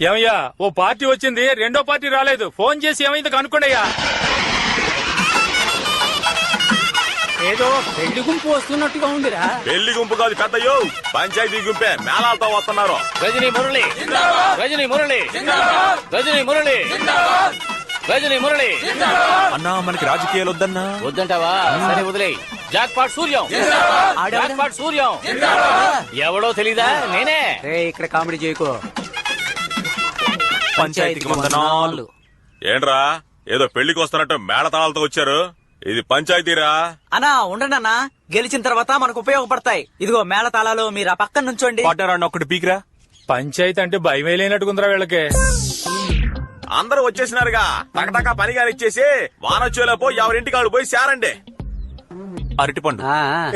ఏమయ్యా, ఓ పార్టీ వచ్చింది, రెండో పార్టీ రాలేదు. ఫోన్ చేసి ఏమైంది కనుక్కోండియ్యా. ఏదో పెళ్లి గుంపు వస్తున్నట్టుగా ఉందిరా. పెళ్లి గుంపు కాదు పెద్దయ్యో, పంచాయతీ గుంపే మేళాలతో వస్తున్నారు. రజనీ మురళి, రజనీ మురళి, రజనీ మురళి, రజనీ మురళి. అన్నా మనకి రాజకీయాలు వద్దన్నా. వద్దంటావా? సరే వదిలే. Jackpot Suryam, jackpot Suryam. ఎవడో తెలీదా? నేనే. ఇక్కడ కామెడీ చేయకు. పంచాయతీకి వందనాలు. ఏంట్రా ఏదో పెళ్లికి వస్తున్నట్టు మేళతాళాలతో వచ్చారు? ఇది పంచాయతీరా? అన్నా ఉండండి అన్నా, గెలిచిన తర్వాత మనకు ఉపయోగపడతాయి. ఇదిగో మేళ తాళాలు, మీరు ఆ పక్కన నుంచోండి. ఒకటి పీకిరా. పంచాయతీ అంటే భయమే లేనట్టుకుందిరా వీళ్ళకి. అందరూ వచ్చేసినారుగా, టకటకా పనిగా ఇచ్చేసి వానొచ్చేలోపు ఎవరింటికి వాళ్ళు పోయి శారండి. అరటిపండు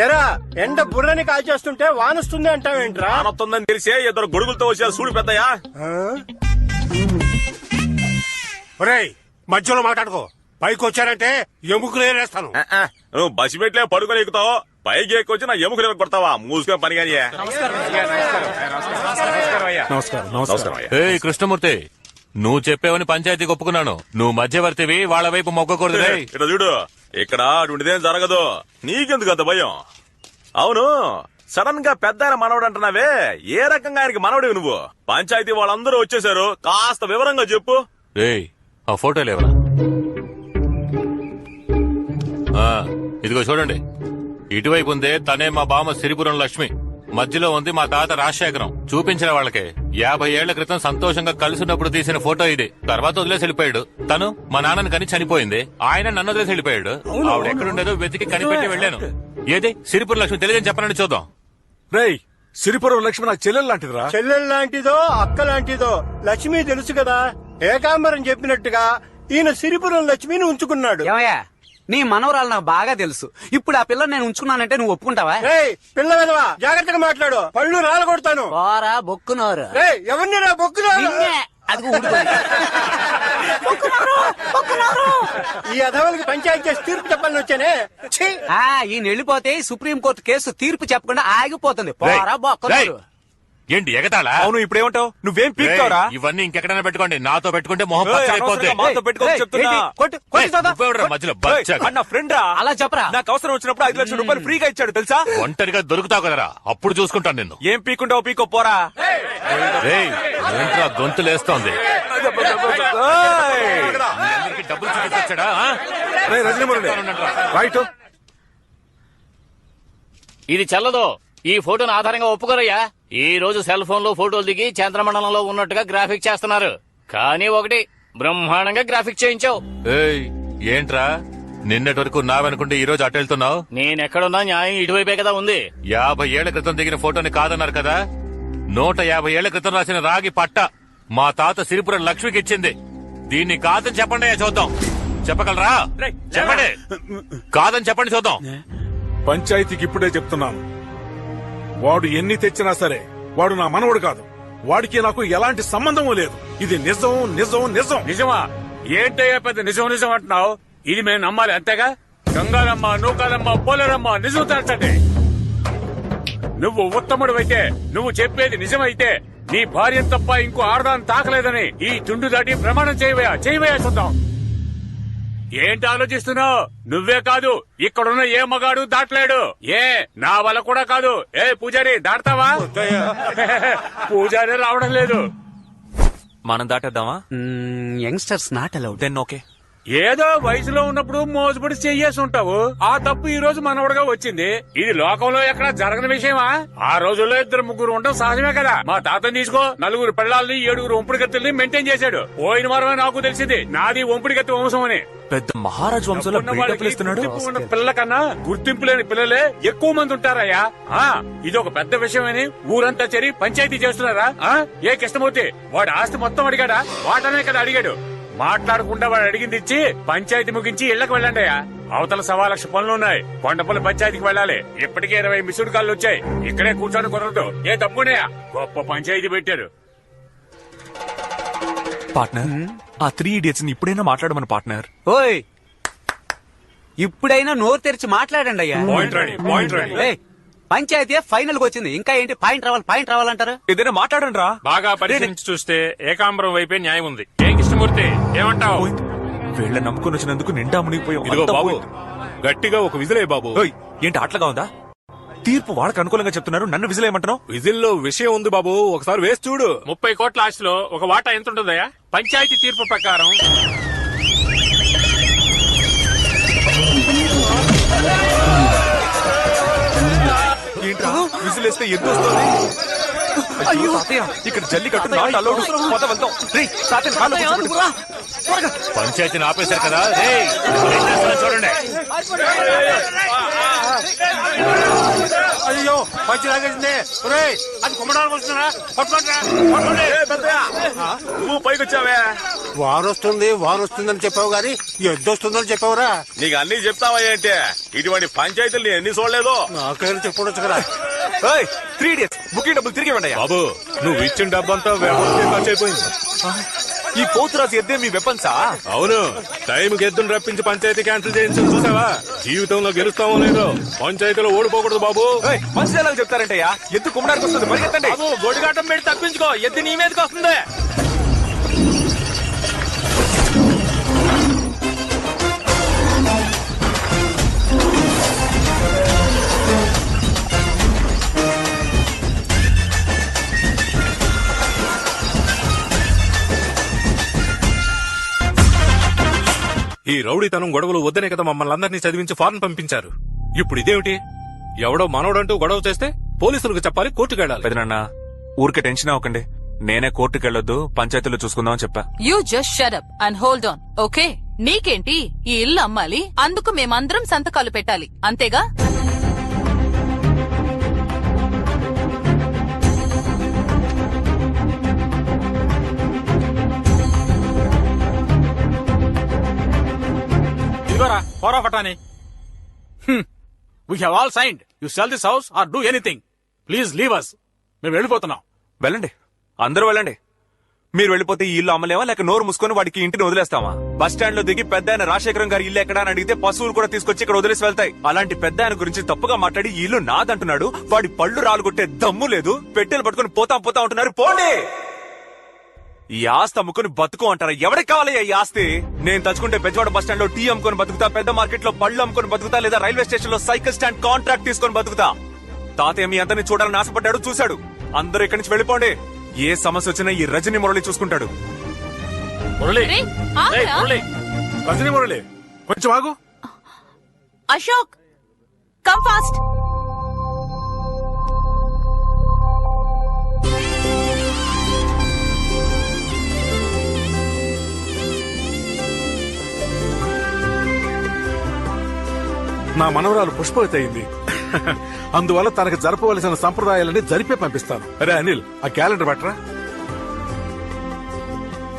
ఎరా ఎండ బుర్రని కాల్చేస్తుంటే వానొస్తుంది అంటావేంట్రా? వానొస్తుందని తెలిసే ఇద్దరు గొడుగులతో వచ్చారు. చూడు పెద్దయ్యా. ఒరేయ్ మధ్యలో మాట్లాడుకో, పైకి వచ్చారంటే ఎముకలు ఏరేస్తాను. నువ్వు బస్సు పెట్టలే పడుకొని ఎక్కుతావు, పైకి ఎక్కువచ్చి నా ఎముకలు కొడతావా? మూసుకొని పని కానీ. కృష్ణమూర్తి, నువ్వు చెప్పేవని పంచాయతీకి ఒప్పుకున్నాను. నువ్వు మధ్యవర్తివి, వాళ్ళ వైపు మొగ్గకూడదు. ఇక్కడ చూడు, ఇక్కడ అటువంటిదేం జరగదు. నీకెందుకు అంత భయం? అవును, సడన్ గా పెద్ద ఆయన మనవడు అంటున్నావే, ఏ రకంగా ఆయనకి మనవడివి నువ్వు? పంచాయతీ వాళ్ళందరూ వచ్చేసారు, కాస్త వివరంగా చెప్పు. ఆ ఫోటో లేవరా? ఇదిగో చూడండి, ఇటువైపు ఉందే తనే మా బామ్మ సిరిపురం లక్ష్మి, మధ్యలో ఉంది మా తాత రాజశేఖరం. చూపించిన వాళ్ళకి 50 ఏళ్ల క్రితం సంతోషంగా కలిసినప్పుడు తీసిన ఫోటో ఇది. తర్వాత వదిలేసి వెళ్ళిపోయాడు. తను మా నాన్నని కని చనిపోయింది, ఆయన నన్ను వదిలేసి వెళ్ళిపోయాడు. ఆవిడ ఎక్కడుండేదో వెతికి కనిపెట్టి వెళ్ళాను. ఏది సిరిపురం లక్ష్మి తెలియదని చెప్పనని చూద్దాం. రేయ్, సిరిపురం లక్ష్మి నాకు చెల్లెలు లాంటిదిరా. చెల్లెలు లాంటిదో అక్క లాంటిదో లక్ష్మి తెలుసు కదా. ఏకాంబరం చెప్పినట్టుగా ఈయన సిరిపురం లక్ష్మిని ఉంచుకున్నాడు. ఏమయ్యా, నీ మనవరాలు నాకు బాగా తెలుసు. ఇప్పుడు ఆ పిల్లని నేను ఉంచుకున్నానంటే నువ్వు ఒప్పుకుంటావా? పిల్ల విధవా, జాగ్రత్తగా మాట్లాడు, పళ్ళు రాల కొడతాను. పోరా బొక్కునోరు. ఎవరిని రా బొక్కునోరు? ఈ అధవులకి పంచాయతీ చేసి తీర్పు చెప్పాలని వచ్చానే. ఈయన వెళ్ళిపోతే సుప్రీం కోర్టు కేసు తీర్పు చెప్పకుండా ఆగిపోతుంది. పోరా బొక్కునోరు. ఏంటి ఎగతాళా? అవును, ఇప్పుడు ఏమంటావు? నువ్వేం పీక్తావురా? ఇవన్నీ ఇంకెక్కడైనా పెట్టుకోండి, నాతో పెట్టుకుంటే మొహం పచ్చైపోతుంది. నా ఫ్రెండ్ రా, అలా చెప్పరా. నాకు అవసరం వచ్చినప్పుడు 5 లక్షల రూపాయలు ఫ్రీగా ఇచ్చాడు తెలుసా? ఒంటరిగా దొరుకుతావు కదరా, అప్పుడు చూసుకుంటాను నిన్ను. ఏం పీకుంటావు? పీకో పోరా. ఏంట్రా గొంతులేస్తోంది? డబ్బులు చూపించాడా? ఇది చల్లదు. ఈ ఫోటోను ఆధారంగా ఒప్పుకోరయ్యా. ఈ రోజు సెల్ ఫోన్ లో ఫోటోలు దిగి చంద్రమండలంలో ఉన్నట్టుగా గ్రాఫిక్ చేస్తున్నారు. కానీ ఒకటి, బ్రహ్మాండంగా గ్రాఫిక్ చేయించావు. ఏంట్రా నిన్నటి వరకు నావనుకుంటే ఈ రోజు అటు వెళ్తున్నావు? నేనెక్కడున్నా న్యాయం ఇటువైపే కదా ఉంది. 50 ఏళ్ల క్రితం దిగిన ఫోటోని కాదన్నారు కదా. 150 ఏళ్ల క్రితం రాసిన రాగి పట్ట మా తాత సిరిపురం లక్ష్మికి ఇచ్చింది. దీన్ని కాదని చెప్పండి చూద్దాం. చెప్పగలరా? చెప్పండి. కాదని చెప్పండి చూద్దాం. పంచాయతీకి ఇప్పుడే చెప్తున్నాను, వాడు ఎన్ని తెచ్చినా సరే వాడు నా మనవడు కాదు. వాడికి నాకు ఎలాంటి సంబంధము లేదు. ఇది నిజం నిజం నిజం. నిజమా? ఏంటయ్యా పెద్ద నిజం నిజం అంటున్నావు? ఇది మేము నమ్మాలి అంతేగా? గంగారమ్మ, నూకాలమ్మ, పోలేరమ్మ నిజం తేల్చండి. నువ్వు ఉత్తముడు, నువ్వు చెప్పేది నిజమైతే నీ భార్య తప్ప ఇంకో ఆడదాన్ని తాకలేదని ఈ తుండు దాటి ప్రమాణం చేయవయా చూద్దాం. ఏంటి ఆలోచిస్తున్నావు? నువ్వే కాదు, ఇక్కడున్న ఏ మగాడు దాటలేడు. నా వల్ల కూడా కాదు. పూజారి దాటతావా? పూజారి రావడం లేదు. మనం దాటేద్దామా? Youngsters not allowed. Then okay. ఏదో వయసులో ఉన్నప్పుడు మోసపడి చెయ్యేసి ఉంటావు. ఆ తప్పు ఈ రోజు మనవడుగా వచ్చింది. ఇది లోకంలో ఎక్కడా జరగని విషయమా? ఆ రోజుల్లో 2-3 ఉండడం సహజమే కదా. మా తాతని తీసుకో, 4 పిల్లల్ని 7 ఒంపుడి గత్తుల్ని మెయింటైన్ చేశాడు. పోయిన వారమే నాకు తెలిసింది నాది ఒంపుడి గత్తి వంశం అని. పెద్ద మహారాజు వంశంలో ఉన్న పిల్లల కన్నా గుర్తింపు లేని పిల్లలే ఎక్కువ మంది ఉంటారయ్యా. ఇది ఒక పెద్ద విషయమని ఊరంతా చేరి పంచాయతీ చేస్తున్నారా? ఏ కృష్ణమూర్తి వాడు ఆస్తి మొత్తం అడిగాడా? వాటనే కదా అడిగాడు. మాట్లాడకుండా వాడు అడిగింది ఇచ్చి పంచాయతీ ముగించి ఇళ్లకు వెళ్ళండి. అవతల 1.25 లక్ష పనులున్నాయి. కొండపల్లి పంచాయతీకి వెళ్ళాలి. ఇప్పటికే 20 మిస్డ్ కాళ్ళు వచ్చాయి. ఇక్కడే కూర్చొని కుదరదు. ఏ తప్పునేయా? గొప్ప పంచాయతీ పెట్టారు. పార్ట్నర్, ఆ 3 ఇడియట్స్ ని ఇప్పుడైనా మాట్లాడమని పార్ట్నర్. ఓయ్, ఇప్పుడైనా నోరు తెరిచి మాట్లాడండి అయ్యా పాయింట్ రెడీ ఏయ్, పంచాయతీ ఫైనల్ కి వచ్చింది, ఇంకా ఏంటి పాయింట్ రావాలంటారు? ఏదైనా మాట్లాడండి రా. బాగా పరిశీలించి చూస్తే ఏకాంబరం వైపే న్యాయం ఉంది. ఏం కృష్ణమూర్తి ఏమంటావు? వీళ్ళ నమ్ముకుని వచ్చినందుకు నిండా మునిగిపోయాం. ఇదిగో అంతా బాబు, పోయింది. గట్టిగా ఒక విజిలే బాబు. ఓయ్, ఏంటి అట్లగా ఉందా? తీర్పు వాళ్ళకి అనుకూలంగా చెప్తున్నారు, నన్ను విజిలేయమంటున్నావు? విజిల్లో విషయం ఉంది బాబు, ఒకసారి వేసి చూడు. 30 కోట్ల ఆస్తిలో ఒక వాటా ఎంత ఉంటుందయ్యా? పంచాయతీ తీర్పు ప్రకారం ఏంట్రా విజిలేస్తే ఎద్దు వస్తుంది? అయ్యో తాతయ్య, ఇక్కడ జల్లికట్టు నాట్ అలౌడ్. పద వెళ్దాం. రేయ్, తాతయ్య కాళ్ళు కూర్చోబెట్టు. పంచాయతీని ఆపేశారు కదా. రేయ్, ఏం చేస్తున్నారో చూడండి. అయ్యో పంచి లాగేసింది. ఒరేయ్, అది కుమ్మడానికి వస్తున్నారా? నువ్వు పైకి వచ్చావే. వారు వస్తుందని చెప్పావు గాని ఎద్దు వస్తుందని చెప్పావురా. నీకు అన్ని చెప్తావా ఏంటి? ఇటువంటి పంచాయతీలు ఎన్ని చూడలేదు. నాకైనా చెప్పొచ్చు కదా. 3 days బుకింగ్ డబ్బులు తిరిగి ఇవ్వండి. బాబు, నువ్వు ఇచ్చిన డబ్బంతా ఖర్చు అయిపోయింది. ఈ పోతురాజు ఎద్దే మీ వెపన్సా? అవును, టైంకి ఎద్దును రప్పించి పంచాయతీ క్యాన్సిల్ చేయించి చూసావా? జీవితంలో గెలుస్తామో లేదో, పంచాయతీలో ఓడిపోకూడదు బాబు. మంచి ఎలా చెప్తారంటయ్యా? ఎద్దు కుమ్మడానికి వస్తుంది, పరిగెత్తండి. బాబు, గొడిగాటం పెట్టి తప్పించుకో, ఎద్దు నీ మీదకి వస్తుంది. ఈ రౌడీతనం గొడవలు వద్దనే కదా మమ్మల్ని అందరినీ చదివించి ఫారెన్ పంపించారు. ఇప్పుడు ఇదేమిటి? ఎవడో మనోడంటూ గొడవ చేస్తే పోలీసులకు చెప్పాలి, కోర్టుకు వెళ్ళాలి. పెదనాన్న, ఊరికే టెన్షన్ అవ్వకండి. నేనే కోర్టుకు వెళ్ళొద్దు, పంచాయతీలో చూసుకుందామని చెప్పా. You just shut up and hold on, okay? నీకేంటి, ఈ ఇల్లు అమ్మాలి, అందుకు మేమందరం సంతకాలు పెట్టాలి, అంతేగా? ఇదిగోరా పోరా పటాని. We have all signed. You sell this house or do anything. Please leave us. మేము వెళ్ళిపోతున్నాం. వెళ్ళండి, అందరూ వెళ్ళండి. మీరు వెళ్ళిపోతే ఈ ఇల్లు అమ్మలేమా, లేక నోరు మూసుకొని వాడికి ఇంటిని వదిలేస్తామా? బస్ స్టాండ్ లో దిగి పెద్ద ఆయన రాజశేఖరం గారి ఇల్లు ఎక్కడా అని అడిగితే పశువులు కూడా తీసుకొచ్చి ఇక్కడ వదిలేసి వెళ్తాయి. అలాంటి పెద్ద ఆయన గురించి తప్పుగా మాట్లాడి ఈ ఇల్లు నాదంటున్నాడు. వాడి పళ్ళు రాలుగొట్టే దమ్ము లేదు. పెట్టెలు పట్టుకుని పోతా ఉంటున్నారు. పోండి. ఈ ఆస్తి అమ్ముకుని బతుకు అంటారా? ఎవరికి కావాలి ఈ ఆస్తి? నేను తలుచుకుంటే బెజవాడ బస్ స్టాండ్ లో టీ అమ్ముకొని బతుకుతా, పెద్ద మార్కెట్ లో పళ్ళు అమ్ముకొని బతుకుతా, లేదా రైల్వే స్టేషన్ లో సైకిల్ స్టాండ్ కాంట్రాక్ట్ తీసుకొని బతుకుతా. తాతయ్య మీ అందరిని చూడాలని ఆశపడ్డాడు, చూశాడు. అందరూ ఇక్కడి నుంచి వెళ్ళిపోండి. ఏ సమస్య వచ్చినా ఈ రజని మురళి చూసుకుంటాడు. మురళి, రే, ఏయ్, ఆగ్రా. మురళి. రజనీ మురళి, కొంచెం ఆగు. Ashok, come fast. నా మనవరాలు పుష్పవతి అయింది. అందువల్ల తనకు జరపవలసిన సంప్రదాయాలని జరిపే పంపిస్తాను. అరే అనిల్, ఆ క్యాలెండర్ పట్టరా.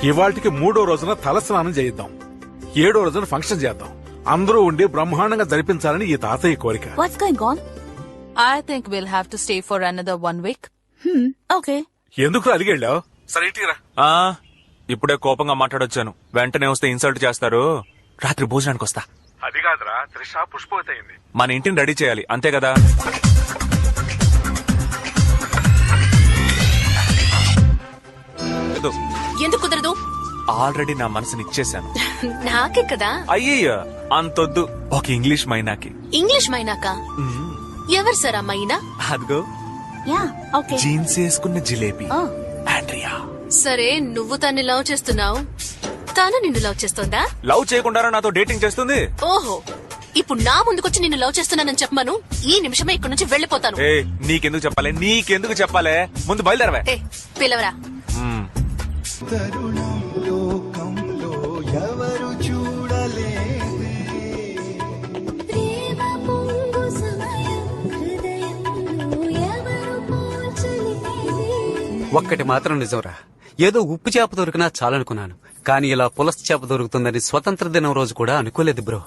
ఇవాళకి 3వ రోజున తలస్నానం చేయిద్దాం, 7వ రోజున ఫంక్షన్ చేద్దాం. అందరూ ఉండి బ్రహ్మాండంగా జరిపించాలని ఈ తాతయ్య కోరిక. What's going on? I think we'll have to stay for another 1 week. Okay. ఎందుకు అలిగెళ్ళావు? సరే ఇటీరా. ఇప్పుడే కోపంగా మాట్లాడొచ్చాను. వెంటనే వస్తే ఇన్సల్ట్ చేస్తారు. రాత్రి భోజనానికి వస్తా. అది కాదురా, త్రిష పుష్పవతి అయింది. మన ఇంటిని రెడీ చేయాలి, అంతే కదా? ఎందుకు కుదరదు? ఆల్రెడీ నా మనసుని ఇచ్చేశాను. నాకే కదా. అయ్యయ్య, అంతొద్దు. ఒక ఇంగ్లీష్ మైనాకి. ఇంగ్లీష్ మైనాక? ఎవరు సార్ ఆ మైనా? అదిగో యా, ఓకే. జీన్స్ వేసుకున్న జిలేబీ, ఆండ్రియా. సరే, నువ్వు తన్ని లవ్ చేస్తున్నావు, తాను నిన్ను లవ్ చేస్తోందా? లవ్ చేయకుండా నాతో డేటింగ్ చేస్తుంది. ఓహో, ఇప్పుడు నా ముందుకొచ్చి నిన్ను లవ్ చేస్తున్నానని చెప్పమను. ఈ నిమిషమే ఇక్కడి నుంచి వెళ్ళిపోతాను. ఏ, నీకెందుకు చెప్పాలి? ముందు బయలుదేరవే. ఏ, పిలవరా. ఒక్కటి మాత్రం నిజంరా, ఏదో ఉప్పు చేప దొరికినా చాలనుకున్నాను, కానీ ఇలా పులస చేప దొరుకుతుందని స్వతంత్ర దినం రోజు కూడా అనుకోలేదు bro.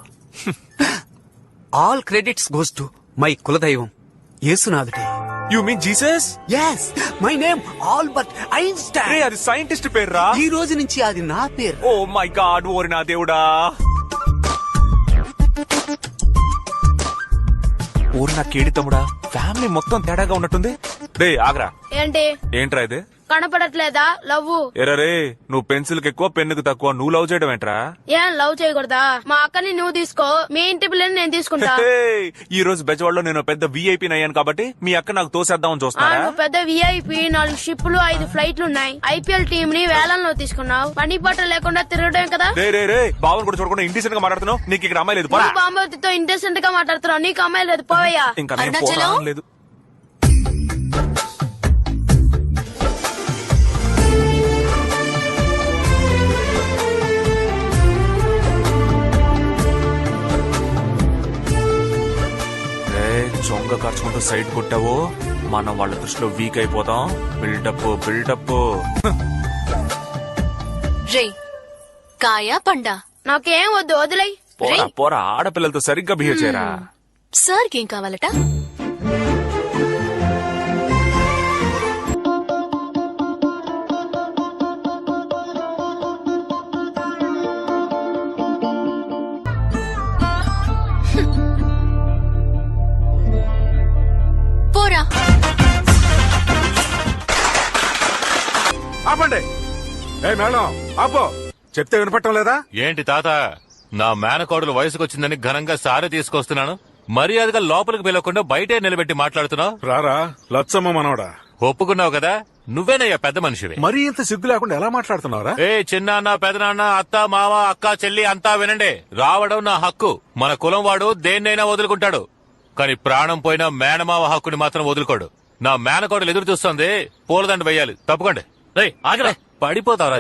All credits goes to my కులదైవం యేసునాథుడే. You mean Jesus? yes, my name Albert Einstein. అది సైంటిస్ట్ పేర్రా? ఈ రోజు నుంచి అది నా పేరు. ఓ మై గాడ్, ఓరి నా దేవుడా. ఊరు నా కేడి తమ్ముడా ఫ్యామిలీ మొత్తం తేడాగా ఉన్నట్టుంది. డే ఆగ్రా. ఏంటి ఏంట్రా ఇది? కనపడట్లేదా లవ్? ఎరరే నువ్వు పెన్సిల్ కి ఎక్కువ పెన్నుకు తక్కువ, నువ్వు లవ్ చేయడం ఏంట్రా? ఏం లవ్ చేయకూడదా? మా అక్కని నువ్వు తీసుకో, మీ ఇంటి పిల్లని నేను తీసుకుంటా. ఈ రోజు బెజవాడలో నేను పెద్ద విఐపీ అయ్యాను కాబట్టి మీ అక్క నాకు తోసేద్దామని చూస్తున్నారా? నువ్వు పెద్ద విఐపి, 4 షిప్లు 5 ఫ్లైట్లు ఉన్నాయి. ఐపీఎల్ టీం ని వేలంలో తీసుకున్నావు. పని పాట లేకుండా తిరగడం కదా. రే బావన్ కూడా చూడకుండా ఇండిసెంట్ గా మాట్లాడుతున్నావు. నీకు ఇక్కడ అమ్మాయి లేదు. బాంబవతితో ఇంటెసెంట్ గా మాట్లాడుతున్నావు, నీకు అమ్మాయి లేదు, పోవయ్యా. ఇంకా నేను పోరాటం లేదు. చొంగ ఖర్చుకుంటూ సైడ్ కొట్టావో మనం వాళ్ళ దృష్టిలో వీక్ అయిపోతాం. బిల్డప్ రే కాయా పండా నాకేం వద్దు, వదిలే. పోరా ఆడపిల్లలతో సరిగ్గా బిహేవ్ చేయరా. సార్కి ఏం కావాలట? పోరా. ఆపండి. ఏ మేడం ఆపో, చెప్తే వినపట్టం లేదా? ఏంటి తాత, నా మేనకోడలు వయసుకొచ్చిందని ఘనంగా సారి తీసుకొస్తున్నాను, మర్యాదగా లోపలికి పిలవకుండా బయటే నిలబెట్టి మాట్లాడుతున్నావు. రారా లచ్చమ్మ మనవడా, ఒప్పుకున్నావు కదా, నువ్వేనయ్యా పెద్ద మనిషివి. మరీ ఇంత సిగ్గు లేకుండా ఎలా మాట్లాడుతున్నారా? ఏ చిన్నాన్న పెదనాన్న అత్త మామ అక్క చెల్లి అంతా వినండి. రావడం నా హక్కు. మన కులం వాడు దేన్నైనా వదులుకుంటాడు, కానీ ప్రాణం పోయినా మేనమావ హక్కుని మాత్రం వదులుకోడు. నా మేనకోడలు ఎదురు చూస్తుంది, పూలదండ వెయ్యాలి. తప్పకండి. పడిపోతావరా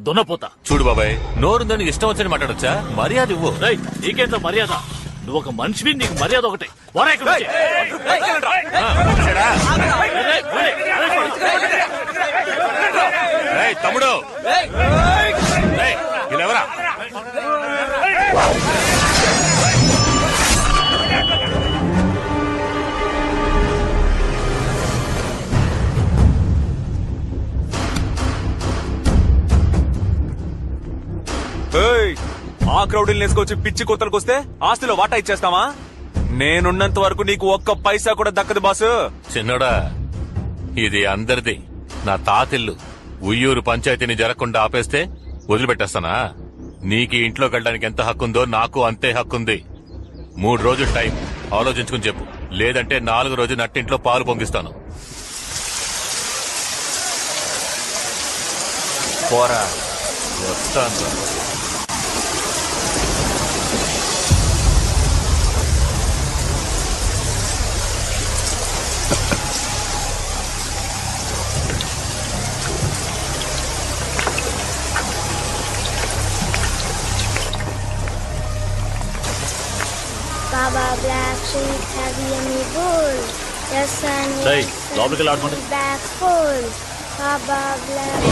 దున్నపోతా. చూడు బాబాయ్, నోరుందని ఇష్టం వచ్చని మాట్లాడొచ్చా? మర్యాద ఇవ్వు. నీకేంత మర్యాద? నువ్వు ఒక మనిషివి, నీకు మర్యాద ఒకటి. తమ్ముడు వీళ్ళెవరా? ఆ క్రౌడీలు వేసుకొచ్చి పిచ్చి కొత్తలకు వస్తే ఆస్తిలో వాటా ఇచ్చేస్తావా? నేనున్నంత వరకు నీకు ఒక్క పైసా కూడా దక్కదు బాసు. చిన్నోడా, ఇది అందరిది, నా తాతిల్లు. ఉయ్యూరు పంచాయతీని జరగకుండా ఆపేస్తే వదిలిపెట్టేస్తానా? నీకు ఇంట్లోకి వెళ్ళడానికి ఎంత హక్కుందో నాకు అంతే హక్కుంది. 3 రోజులు టైం ఆలోచించుకుని చెప్పు, లేదంటే 4 రోజు నట్టింట్లో పాలు పొంగిస్తాను. పోరా. వస్తాను. Baba Black Sheep, have you any wool? The sun is back full. Baba Black